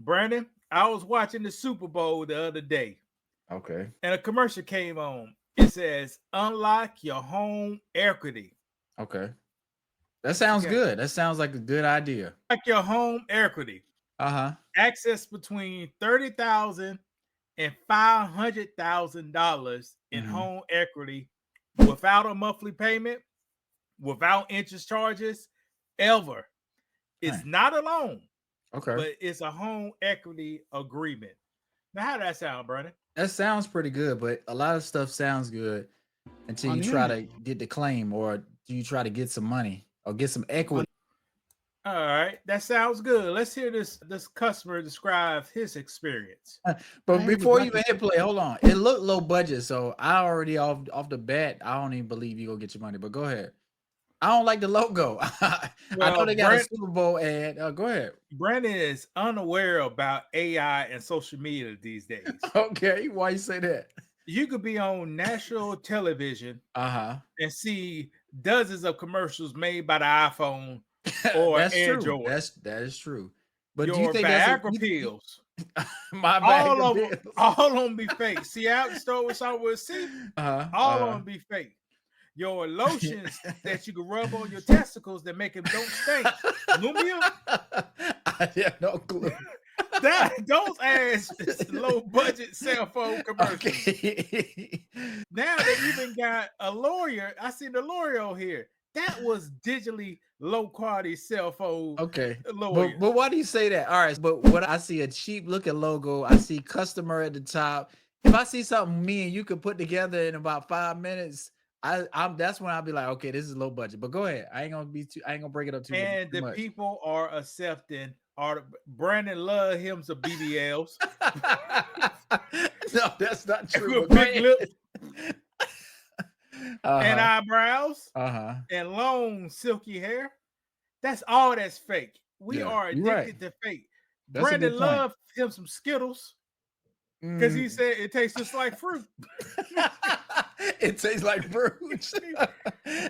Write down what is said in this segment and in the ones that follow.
Brandon, I was watching the Super Bowl the other day, Okay. and a commercial came on. It says, "Unlock your home equity." Okay. That What you sounds got? good. That sounds like a good idea. Unlock your home equity. Uh-huh. Access between $30,000 and $500,000 in Mm-hmm. home equity without a monthly payment, without interest charges, ever. It's Right. not a loan, Okay. but it's a home equity agreement. Now, how does that sound, Brandon? That sounds pretty good, but a lot of stuff sounds good until On you the try internet. to get the claim or do you try to get some money or get some On, equity. All right, that sounds good. Let's hear this customer describe his experience. But I have a before you even doctor's hit play, hold on. It looked low budget, so I already off the bat, I don't even believe you gonna get your money. But go ahead. I don't like the logo. I know Well, they got a Super Bowl ad. Go ahead. Brandon is unaware about AI and social media these days. Okay, why you say that? You could be on national television Uh-huh. and see dozens of commercials made by the iPhone or That's true. Android. That is true. But do you Your think that's a Viagra pills, my bag all of of them, bills? all of them be fake. See, I start with something with C, Uh-huh. all of them be fake. Your lotions that you can rub on your testicles that make them don't stink. Lumia, I have no clue. those ass low budget cell phone commercials. Okay. Now they even got a lawyer. I see the lawyer on here. That was digitally low quality cell phone Okay. lawyers. But why do you say that? All right. But what I see a cheap looking logo, I see customer at the top. If I see something me and you could put together in about 5 minutes, I'm that's when I'll be like, okay, this is low budget. But go ahead. I ain't gonna break it up And too the much. people are accepting. Brandon love him some BBLs No, that's not true. with But go big lips ahead. and Uh-huh. eyebrows Uh-huh. and long silky hair. That's all that's fake. We Yeah, are you're right. addicted to fake. That's a good Brandon point. loved him some Skittles because he Mm. said it tastes just like fruit. It tastes like fruit.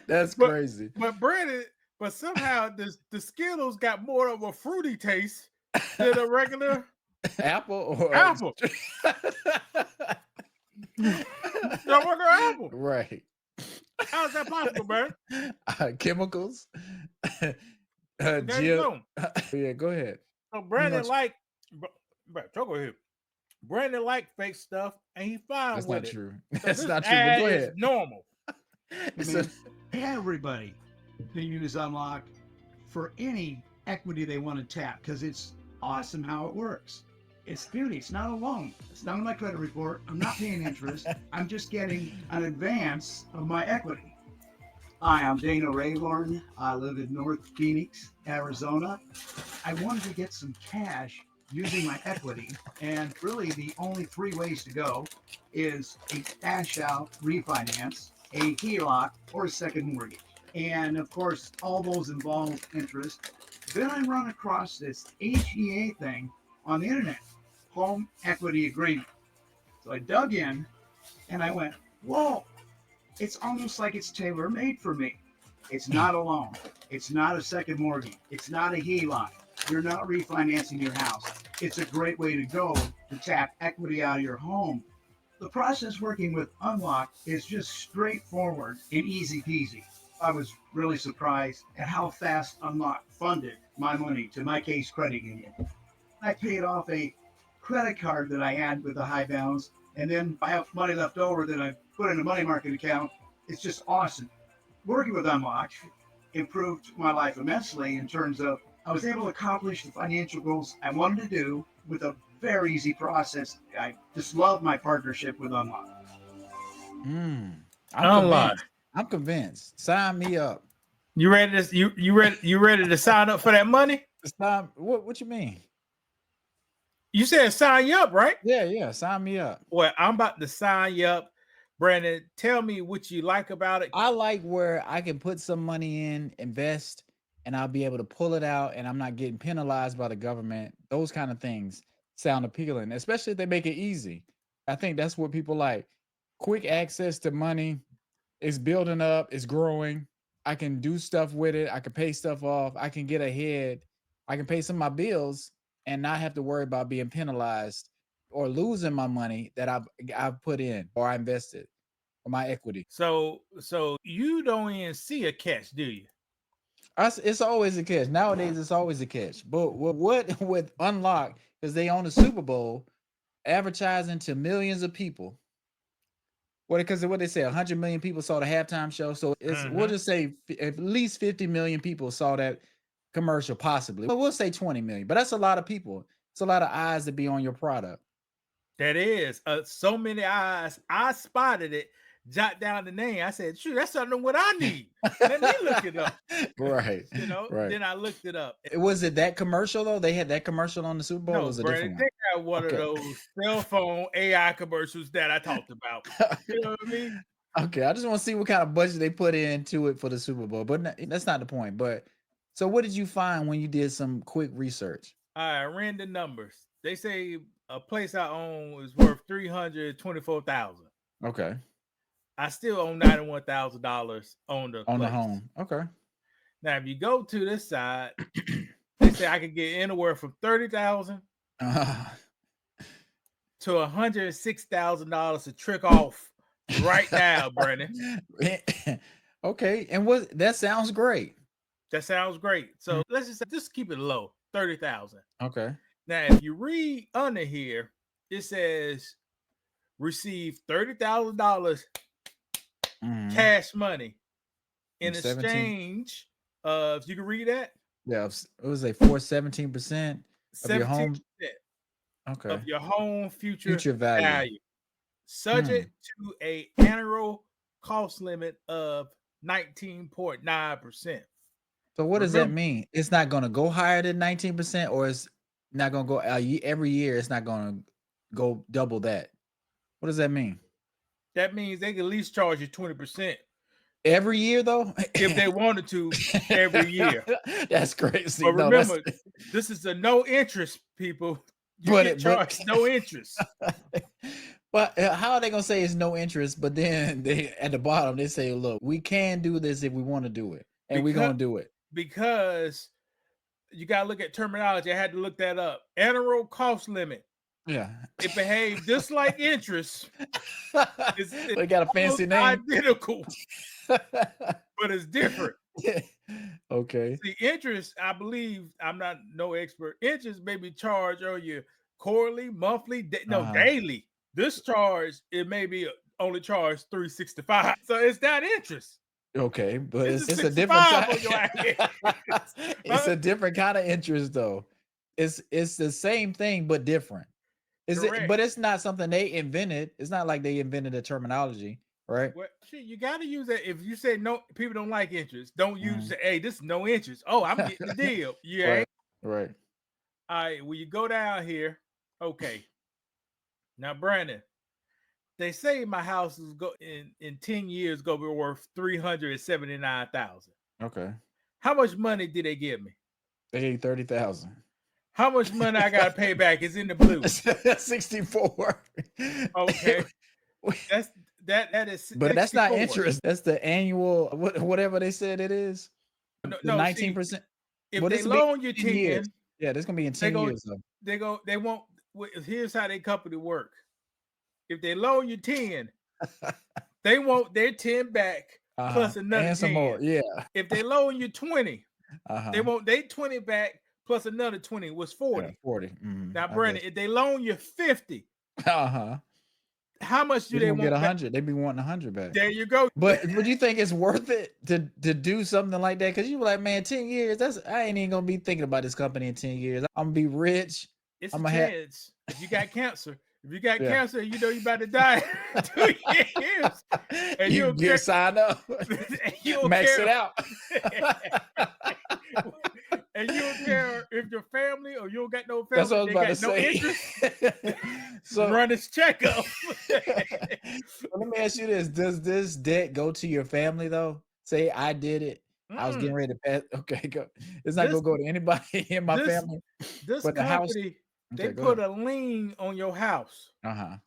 That's But crazy. Brandon, but somehow the Skittles got more of a fruity taste than a regular Apple or apple. The regular apple. right. How's that possible, man? Chemicals. There you Gel. go. Yeah, go ahead. So You Brandon know, like, talk over here. Brandon like fake stuff, and he fine that's with not it. true. So That's this not true. But ad go is ahead. normal. It's man, everybody can use Unlock for any equity they want to tap because it's awesome how it works. It's beauty. It's not a loan. It's not on my credit report. I'm not paying interest. I'm just getting an advance of my equity. Hi, I'm Dana Rayhorn. I live in North Phoenix, Arizona. I wanted to get some cash using my equity, and really the only three ways to go is a cash out refinance, a HELOC, or a second mortgage. And of course, all those involve interest. Then I run across this HEA thing on the internet, home equity agreement. So I dug in and I went, whoa, it's almost like it's tailor made for me. It's not a loan. It's not a second mortgage. It's not a HELOC. You're not refinancing your house. It's a great way to go to tap equity out of your home. The process working with Unlock is just straightforward and easy peasy. I was really surprised at how fast Unlock funded my money to my case credit union. I paid off a credit card that I had with a high balance, and then I have money left over that I put in a money market account. It's just awesome. Working with Unlock improved my life immensely in terms of I was able to accomplish the financial goals I wanted to do with a very easy process. I just love my partnership with Unlock. I'm Unlock. convinced. I'm convinced. Sign me up. You ready to you ready to sign up for that money? Sign, what you mean? You said sign you up, right? Yeah. Sign me up. Well, I'm about to sign you up. Brandon, tell me what you like about it. I like where I can put some money in, invest, and I'll be able to pull it out and I'm not getting penalized by the government. Those kind of things sound appealing, especially if they make it easy. I think that's what people like. Quick access to money. It's building up, it's growing. I can do stuff with it. I can pay stuff off. I can get ahead. I can pay some of my bills and not have to worry about being penalized or losing my money that I've put in or I invested or my equity. So you don't even see a catch, do you? It's always a catch. Nowadays, it's always a catch. But what with Unlock, because they own the Super Bowl, advertising to millions of people. What because what they say, 100 million people saw the halftime show. So we'll just say at least 50 million people saw that commercial, possibly. But we'll say 20 million. But that's a lot of people. It's a lot of eyes to be on your product. That is so many eyes. I spotted it, jot down the name. I said, shoot, that's something what I need. Let me look it up. Right. Right. Then I looked it up. Was it that commercial though? They had that commercial on the Super Bowl? No, Or was it a Brandon, different they got one of those cell phone AI commercials that I talked about. You know what I mean? Okay, I just want to see what kind of budget they put into it for the Super Bowl, but that's not the point. But so, what did you find when you did some quick research? I ran the numbers. They say a place I own is worth $324,000. Okay, I still own $91,000 on the place. Home. Okay. Now, if you go to this side, they say I could get anywhere from $30,000 to $106,000 to trick off right now, Brandon. Okay, and what that sounds great. That sounds great. So let's just keep it low, 30,000. Okay. Now, if you read under here, it says receive $30,000 cash money in exchange of. You can read that. Yeah, it was a 17% of your home. 17% of your home future value. Subject to a annual cost limit of 19.9%. So what does that mean? It's not going to go higher than 19%, or it's not going to go every year. It's not going to go double that. What does that mean? That means they can at least charge you 20% every year, though, if they wanted to. Every year. That's crazy. But remember, this is a no interest, people. You get charged no interest. But how are they gonna say it's no interest? But then they at the bottom they say, "Look, we can do this if we want to do it, and we're gonna do it." Because you gotta look at terminology. I had to look that up. Annual cost limit. Yeah, it behaves just like interest. They got a fancy name. Identical, but it's different. Okay. See, interest, I believe, I'm not no expert. Interest may be charged on your quarterly, monthly, daily. This charge, it may be only charged $365. So it's not interest. Okay, but it's a different type. It's a different kind of interest, though. It's the same thing but different. But it's not something they invented. It's not like they invented a terminology, right? Well, shit, you got to use that. If you say no, people don't like interest. Don't use hey, this is no interest. Oh, I'm getting the deal. Yeah, right. All right. Well, you go down here. Okay. Now, Brandon, they say my house is in 10 years going to be worth $379,000. Okay. How much money did they give me? They gave $30,000. How much money I gotta pay back? It's in the blue. 64. Okay. That is. But 64. That's not interest. That's the annual whatever they said it is. No, 19%. If they loan you 10 years, yeah, that's gonna be in 10 years though. They won't. Here's how their company work. If they loan you 10, they want their 10 back plus another and 10. Some more. Yeah. If they loan you 20, they want their 20 back plus another 20 was 40. Yeah, 40. Mm-hmm. Now, Brandon, if they loan you 50, how much do they want? Get 100. They be wanting 100 back. There you go. But would you think it's worth it to do something like that? Because you were like, man, 10 years. I ain't even gonna be thinking about this company in 10 years. I'm gonna be rich. It's a chance. If you got cancer, cancer, you know you about to die in 2 years. And you get signed up. Max it out. And you don't care if your family or you don't got no family. That's what I was about to say. Interest. So run this checkup. Let me ask you this: does this debt go to your family though? Say I did it. I was getting ready to pass. Okay, go. It's not gonna go to anybody in my family. This company, they put a lien on your house. Uh-huh.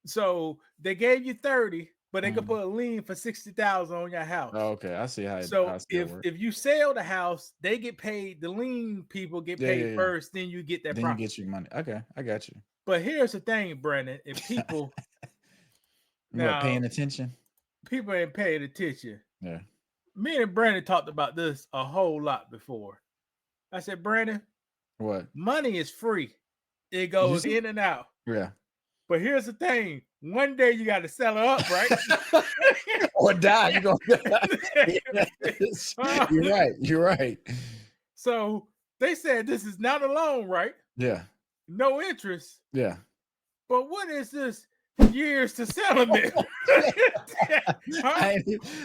So they gave you 30, but they could put a lien for $60,000 on your house. Oh, okay, I see how it, So if you sell the house, they get paid. The lien people get paid first, then you get that. Then profit. you get your money. Okay, I got you. But here's the thing, Brandon. If people now paying attention, people ain't paying attention. Yeah. Me and Brandon talked about this a whole lot before. I said, Brandon, what? Money is free. It goes in and out. Yeah. But here's the thing. One day you got to sell her up, right? Or die. You're gonna die. You're right. You're right. So they said this is not a loan, right? Yeah. No interest. Yeah. But what is this years to settlement?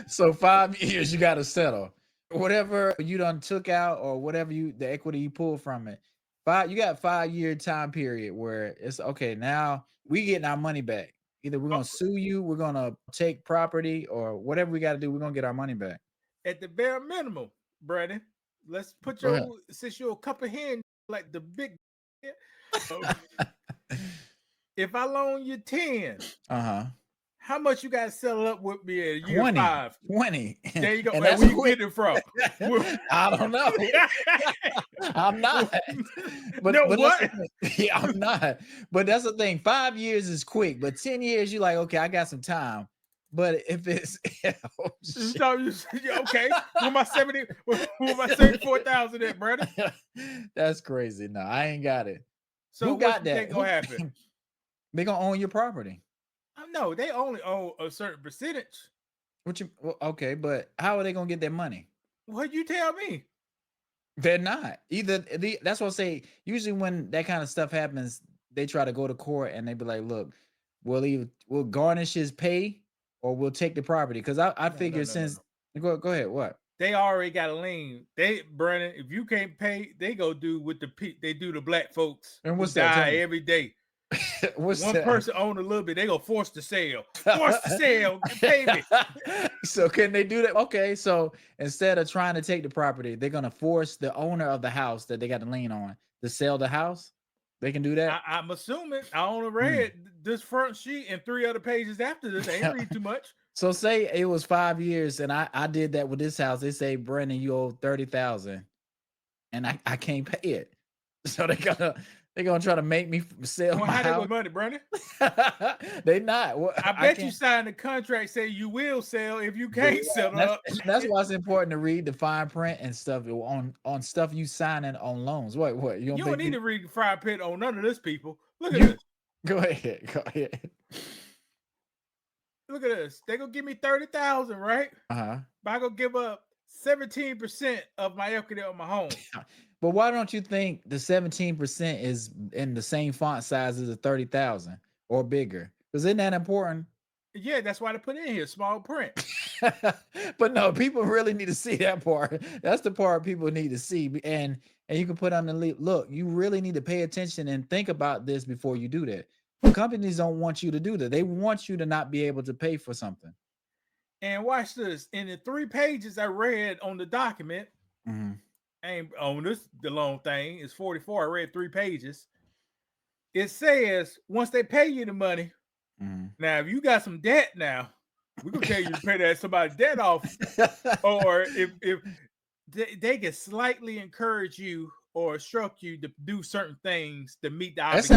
So 5 years you got to settle. Whatever you done took out or whatever the equity you pull from it. You got 5-year time period where it's okay. Now we getting our money back. Either we're gonna sue you, we're gonna take property, or whatever we got to do. We're gonna get our money back. At the bare minimum, Brandon. Let's put since you're a cup of hen like the big. If I loan you 10, how much you got to settle up with me at year 5? 20. There you go. And where you get it from? I don't know. I'm not. But what? Yeah, I'm not. But that's the thing. 5 years is quick, but 10 years, you're like, okay, I got some time. But if it's okay, with my 74,000 at, brother. That's crazy. No, I ain't got it. So who got that? What's gonna happen? They gonna own your property. No, they only own a certain percentage. Okay, but how are they gonna get their money? What you tell me? They're not. That's what I say. Usually when that kind of stuff happens, they try to go to court and they be like, look, we'll garnish his pay or we'll take the property. Because I figure Go ahead, what? They already got a lien. Brandon, if you can't pay, they go do with they do the black folks and what's who that die every day. One person own a little bit, they go force the sale. Force the sale, pay me. So can they do that? Okay, so instead of trying to take the property, they're gonna force the owner of the house that they got the lien on to sell the house. They can do that. I'm assuming. I only read this front sheet and 3 other pages after this. I ain't read too much. So say it was 5 years, and I did that with this house. They say, Brandon, you owe $30,000, and I can't pay it. So they're gonna try to make me sell my house. How they money, Brandon? They not. I bet you signed the contract say you will sell if you can't sell up. That's why it's important to read the fine print and stuff on stuff you signing on loans. What? You don't need to read the fine print on none of this, people. Look at this. Go ahead. Look at this. They gonna give me 30,000, right? But I gonna give up 17% of my equity on my home. But why don't you think the 17% is in the same font size as the 30,000 or bigger? Because isn't that important? Yeah, that's why they put it in here, small print. But no, people really need to see that part. That's the part people need to see. And you can put on the look, you really need to pay attention and think about this before you do that. Companies don't want you to do that. They want you to not be able to pay for something. And watch this. In the 3 pages I read on the document, ain't on this, the loan thing is 44. I read 3 pages. It says once they pay you the money, now if you got some debt now, we're gonna tell you to pay that somebody's debt off. Or if they can slightly encourage you or instruct you to do certain things to meet the obligations.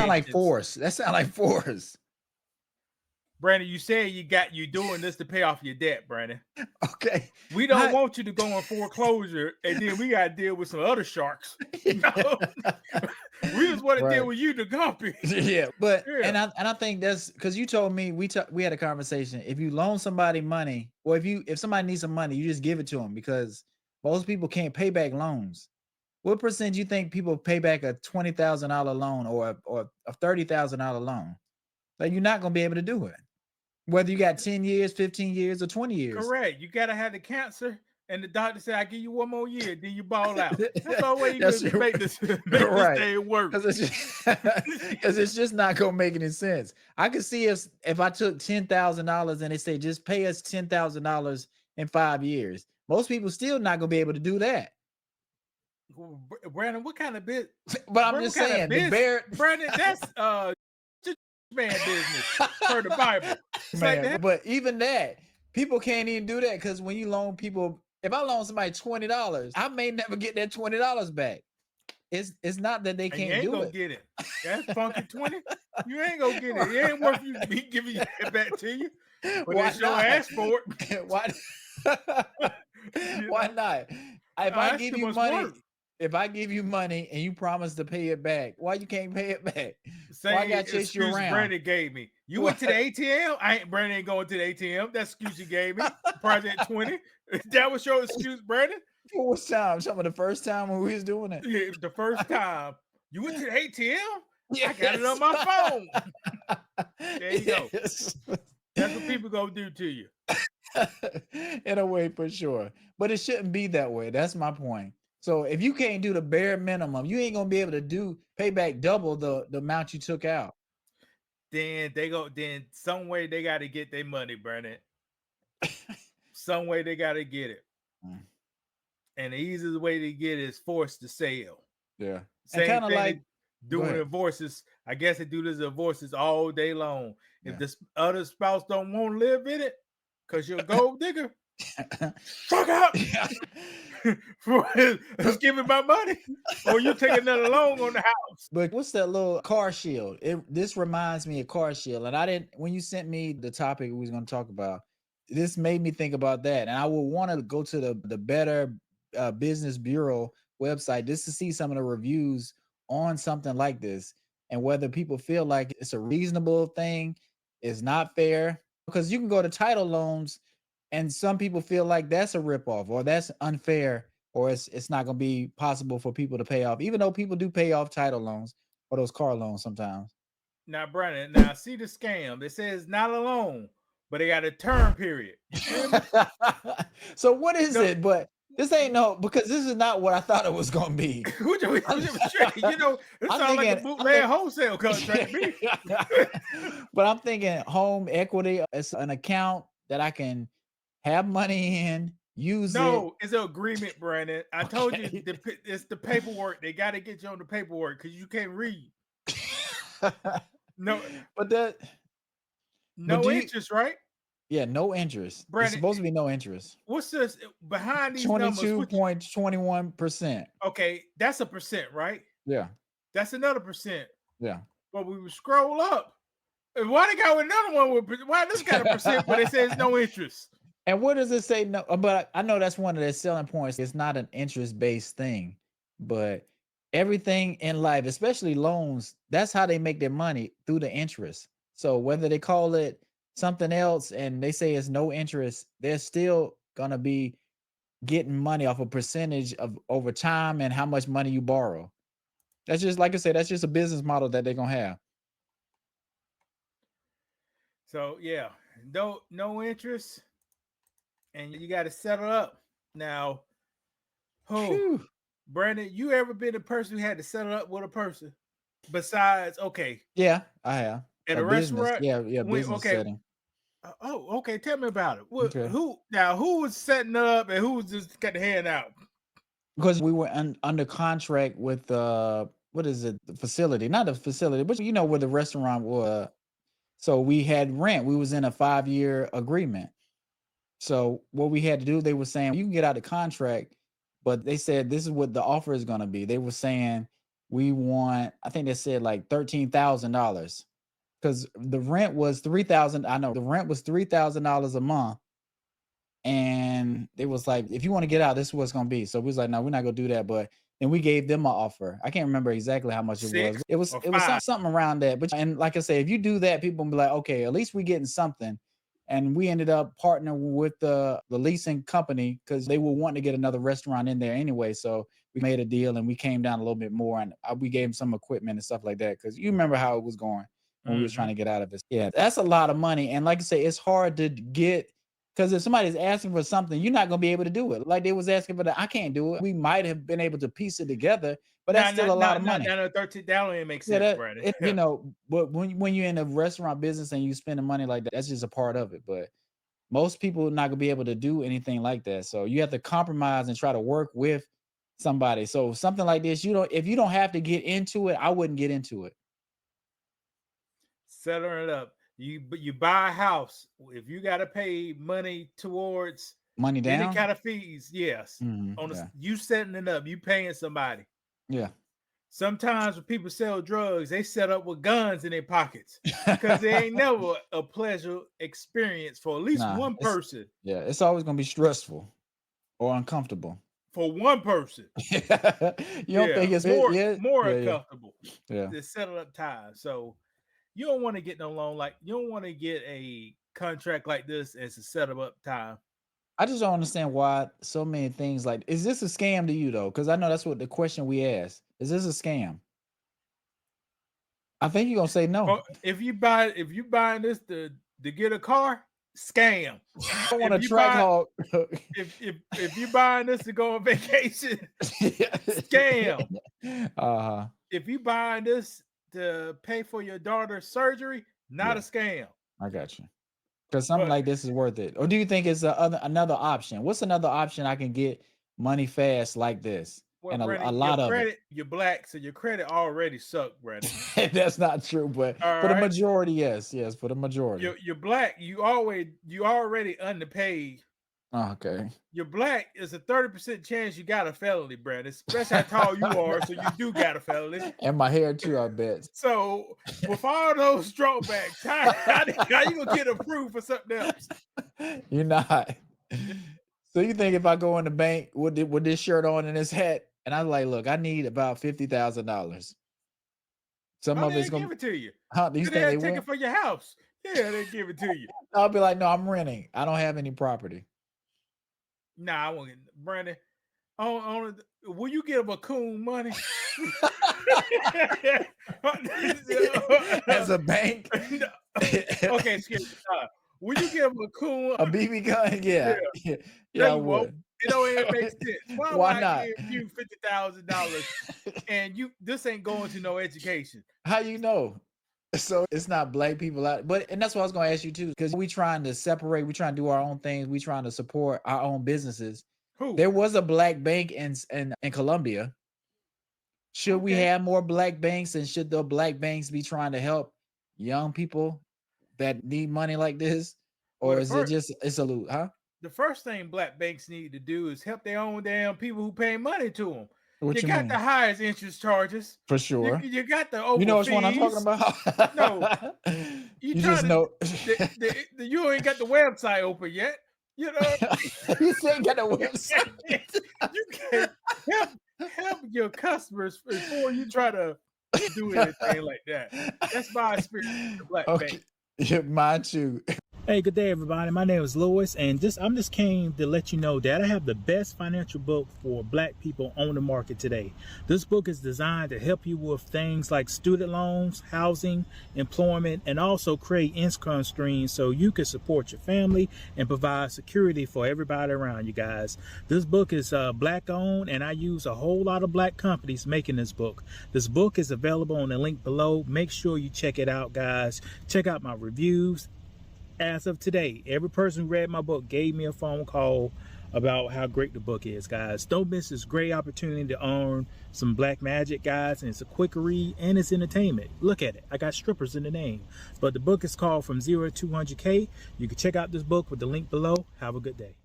That sound like force. Brandon, you said you doing this to pay off your debt, Brandon. Okay. We don't want you to go in foreclosure and then we gotta deal with some other sharks. We just want to deal with you, the guppy. Yeah, but and I think that's because you told me we had a conversation. If you loan somebody money, or if somebody needs some money, you just give it to them because most people can't pay back loans. What percent do you think people pay back a $20,000 loan or a $30,000 loan? Like you're not gonna be able to do it. Whether you got 10 years, 15 years, or 20 years. Correct. You gotta have the cancer, and the doctor said, "I give you 1 more year, then you ball out." That's the way you can make this thing work. Because it's just not gonna make any sense. I could see if I took $10,000 and they say just pay us $10,000 in 5 years. Most people still not gonna be able to do that. Brandon, what kind of bit? But I'm just saying, Brandon, that's man business for the Bible. It's like Man, that. but even that, people can't even do that because when you loan people, if I loan somebody $20, I may never get that $20 back. It's not that they And you can't ain't do gonna it. get it. That's funky 20. You ain't gonna get it. It ain't worth you me giving it back to you. But Why it's your not? ass for it. Why? You Why know? not? If I That's give too you much money, work. if I give you money and you promise to pay it back, why you can't pay it back? Why I Same gotta chase you excuse around? Brandon gave me. You What? went to the ATM. Brandon ain't going to the ATM. That's the excuse you gave me. Project 20. That was your excuse, Brandon. Which time? Some of the first time when we was doing it. Yeah, the first time you went to the ATM, I got it Yes. on my phone. There you go. Yes. That's what people gonna do to you. In a way, for sure. But it shouldn't be that way. That's my point. So if you can't do the bare minimum, you ain't gonna be able to pay back double the amount you took out. Then some way they got to get their money, Brandon. Some way they got to get it. And the easiest way to get it is forced to sell. Yeah. And Same kind of thing like they doing divorces. I guess they do this divorces all day long. If the other spouse don't want to live in it, because you're a gold digger, fuck out. Just give me my money. Or you take another loan on the house. But what's that little car shield? This reminds me of car shield. And I didn't, when you sent me the topic we was going to talk about, this made me think about that. And I would want to go to the Better Business Bureau website just to see some of the reviews on something like this and whether people feel like it's a reasonable thing, it's not fair. Because you can go to title loans and some people feel like that's a ripoff or that's unfair or it's not going to be possible for people to pay off, even though people do pay off title loans or those car loans sometimes. Now, Brandon, see the scam. It says not a loan, but they got a term period. You feel me? So what is it? But this ain't because this is not what I thought it was going to be. You know, it sounds like a bootleg wholesale contract to me. But I'm thinking home equity is an account that I can have money in, use it. No, it's an agreement, Brandon. I told you it's the paperwork. They got to get you on the paperwork because you can't read. No, but no interest, right? Yeah, no interest. Brandon, it's supposed to be no interest. What's this behind these 22.21%. Okay, that's a percent, right? Yeah. That's another percent. Yeah. But we would scroll up. Why they got another one? Why this got a percent, but it says no interest? And what does it say? No, but I know that's one of their selling points. It's not an interest-based thing, but everything in life, especially loans, that's how they make their money, through the interest. So whether they call it something else and they say it's no interest, they're still gonna be getting money off a percentage of over time and how much money you borrow. That's just, like I said, that's just a business model that they're gonna have. So yeah, no interest, and you got to settle up now. Brandon, you ever been a person who had to settle up with a person besides? Okay, yeah, I have at a restaurant. Yeah, business setting. Oh, okay. Tell me about it. Okay. Who was setting up and who was just got the hand out? Because we were under contract with what is it? The facility, not the facility, but you know where the restaurant was. So we had rent. We was in a 5-year agreement. So what we had to do, they were saying you can get out of contract, but they said this is what the offer is going to be. They were saying we want, I think they said like $13,000 because the rent was $3,000. I know the rent was $3,000 a month. And it was like, if you want to get out, this is what it's gonna be. So we was like, no, we're not gonna do that. But then we gave them an offer. I can't remember exactly how much it was. It was something around that. But and like I say, if you do that, people will be like, okay, at least we're getting something. And we ended up partnering with the leasing company because they were wanting to get another restaurant in there anyway. So we made a deal and we came down a little bit more and we gave them some equipment and stuff like that. Because you remember how it was going when we was trying to get out of it. Yeah, that's a lot of money. And like I say, it's hard to get. Because if somebody's asking for something, you're not going to be able to do it. Like they was asking for that, I can't do it. We might have been able to piece it together, but that's still a lot of money. No, 13, that don't even make sense, Brandon. You know, but when you're in a restaurant business and you spending money like that, that's just a part of it. But most people are not going to be able to do anything like that. So you have to compromise and try to work with somebody. So something like this, if you don't have to get into it, I wouldn't get into it. Settling it up. You buy a house. If you got to pay money towards Money any down. kind of fees, yes. Yeah. You setting it up, you paying somebody. Yeah. Sometimes when people sell drugs, they set up with guns in their pockets because they ain't never a pleasure experience for at least one person. Yeah, it's always gonna be stressful or uncomfortable. For one person. You don't think it's more uncomfortable. Yeah. To settle up time. So you don't want to get no loan, like you don't want to get a contract like this as a setup up time. I just don't understand why so many things like, is this a scam to you though? Because I know that's what the question we asked. Is this a scam? I think you're gonna say no. If you buying this to get a car, scam. I want a track hog. if you buying this to go on vacation, scam. If you buying this to pay for your daughter's surgery, not a scam. I got you. Because something like this is worth it. Or do you think it's another option? What's another option I can get money fast like this? Well, and Brandon, a lot of credit, it. You're black, so your credit already sucked, Brandon. That's not true, but for the majority, yes, for the majority. You're black. You already underpaid. Okay. You're black. It's a 30% chance you got a felony, Brandon. Especially how tall you are, so you do got a felony. And my hair too, I bet. So with all those throwbacks, how you gonna get approved for something else? You're not. So you think if I go in the bank with this shirt on and this hat, and I'm like, look, I need about $50,000. Some of it's gonna give it to you. Huh? These they take it for your house. Yeah, they give it to you. I'll be like, no, I'm renting. I don't have any property. Nah, I won't get Brandon. Will you give a coon money? As a bank? Okay, excuse me. Will you give a coon a BB gun? Yeah, I would. It don't even make sense. Why not? I give you $50,000 and this ain't going to no education? How you know? So it's not black people out, and that's what I was going to ask you too, because we trying to separate, we trying to do our own things, we trying to support our own businesses. Who? There was a black bank in Colombia. Should we have more black banks, and should the black banks be trying to help young people that need money like this, or is it just it's a loot, huh? The first thing black banks need to do is help their own damn people who pay money to them. What you got mean? The highest interest charges for sure. You got the over. You know which one I'm talking about? No, you just know. You ain't got the website open yet. You know, you ain't got the website. You can't help your customers before you try to do anything like that. That's my experience with the black bank. Yeah, mine too. Hey, good day, everybody. My name is Louis, and I'm just came to let you know that I have the best financial book for black people on the market today. This book is designed to help you with things like student loans, housing, employment, and also create income streams so you can support your family and provide security for everybody around you guys. This book is black owned, and I use a whole lot of black companies making this book. This book is available on the link below. Make sure you check it out, guys. Check out my reviews. As of today, every person who read my book gave me a phone call about how great the book is, guys. Don't miss this great opportunity to earn some black magic, guys. And it's a quick read and it's entertainment. Look at it. I got strippers in the name. But the book is called From 0 to 200K. You can check out this book with the link below. Have a good day.